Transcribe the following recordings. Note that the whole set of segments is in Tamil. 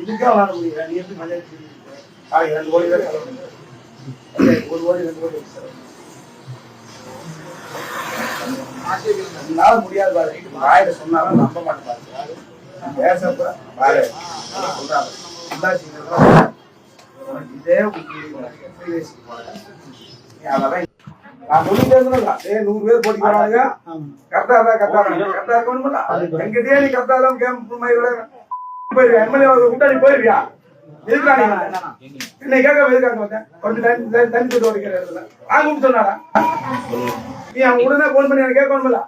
இதுக்கே விளாட முடியல. நீ எப்படி மஜா எடுத்து 2 கோடி தான் செலவு பண்ணுற. 1 கோடி 2 கோடி செலவு என்னால முடியாது பாரு. வாயில சொன்னாலும் நம்ப மாட்டேன் பாரு. பேசப்ப பாரு சொல்றாங்க இதே அதெல்லாம் நான் சொல்லிட்டே இருந்தேன். 100 பேர் போட்டி போறாங்க. கரெக்டா இருக்கணும்ல. எங்கிட்டே நீ கரெக்டா இல்லாம போயிருவியா? எம்எல்ஏ கூட்டாளி போயிருவியா? எதுக்கா என்னை கேட்க எதுக்காக வந்தேன்? கொஞ்சம் தண்ணி போட்டு ஓடிக்கிற இடத்துல நான் சொன்னாரா? நீ அவங்க உடனே போன் பண்ணி எனக்கு கேட்கணும்ல.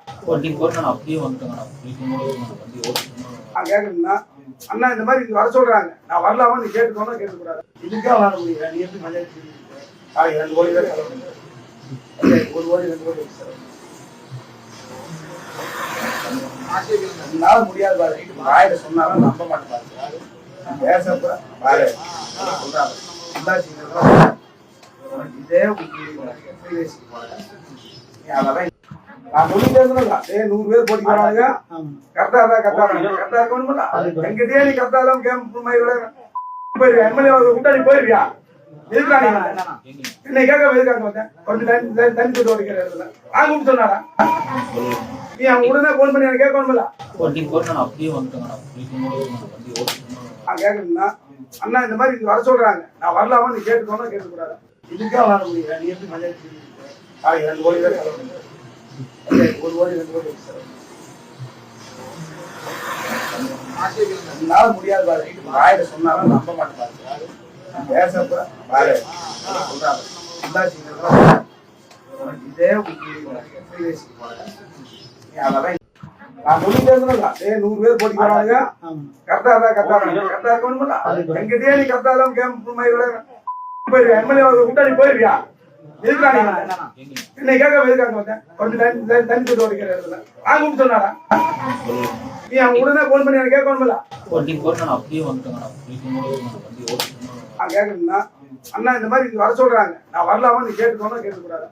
நான் கேட்கணும்னா அண்ணா இந்த மாதிரி வர சொல்றாங்க, நான் வரலாமா? நீ கேட்டுக்கோனா கேட்டுக்கூடாது. இதுக்கே விளாட முடியல. நீ எப்படி மஜா எடுத்து 2 கோடி தான் செலவு பண்ணுற. 1 கோடி 2 கோடி செலவு என்னால முடியாது பாரு. வாயில சொன்னாலும் நம்ப மாட்டேன் பாரு. பேசப்ப பாரு சொல்றாங்க இதே அதெல்லாம் நான் சொல்லிட்டே இருந்தேன். 100 பேர் போட்டி போறாங்க. கரெக்டா இருக்கணும்ல. எங்கிட்டே நீ கரெக்டா இல்லாம போயிருவியா? எம்எல்ஏ கூட்டாளி போயிருவியா? எதுக்கா என்னை கேட்க எதுக்காக வந்தேன்? கொஞ்சம் தண்ணி போட்டு ஓடிக்கிற இடத்துல நான் சொன்னாரா? நீ அவங்க உடனே போன் பண்ணி எனக்கு கேட்கணும்ல. நான் கேட்கணும்னா அண்ணா இந்த மாதிரி வர சொல்றாங்க, நான் வரலாமா? நீ கேட்டுக்கோனா கேட்டுக்கூடாது. இதுக்கே விளாட முடியல. நீ எப்படி மஜா எடுத்து 2 கோடி தான் செலவு பண்ணுற. 1 கோடி 2 கோடி செலவு என்னால முடியாது பாரு. வாயில சொன்னாலும் நம்ப மாட்டேன் பாரு. பேசப்ப பாரு சொல்றாங்க இதே அதெல்லாம் நான் சொல்லிட்டே இருந்தேன். 100 பேர் போட்டி போறாங்க. கரெக்டா இருக்கணும்ல. எங்கிட்டே நீ கரெக்டா இல்லாம போயிருவியா? எம்எல்ஏ கூட்டாளி போயிருவியா? எதுக்கா என்னை கேட்க எதுக்காக வந்தேன்? கொஞ்சம் தண்ணி போட்டு ஓடிக்கிற இடத்துல நான் சொன்னாரா? நீ அவங்க உடனே போன் பண்ணி எனக்கு கேட்கணும்ல. நான் கேட்கணும்னா அண்ணா இந்த மாதிரி வர சொல்றாங்க, நான் வரலாமா? நீ கேட்டுக்கோனா கேட்டுக்கூடாது.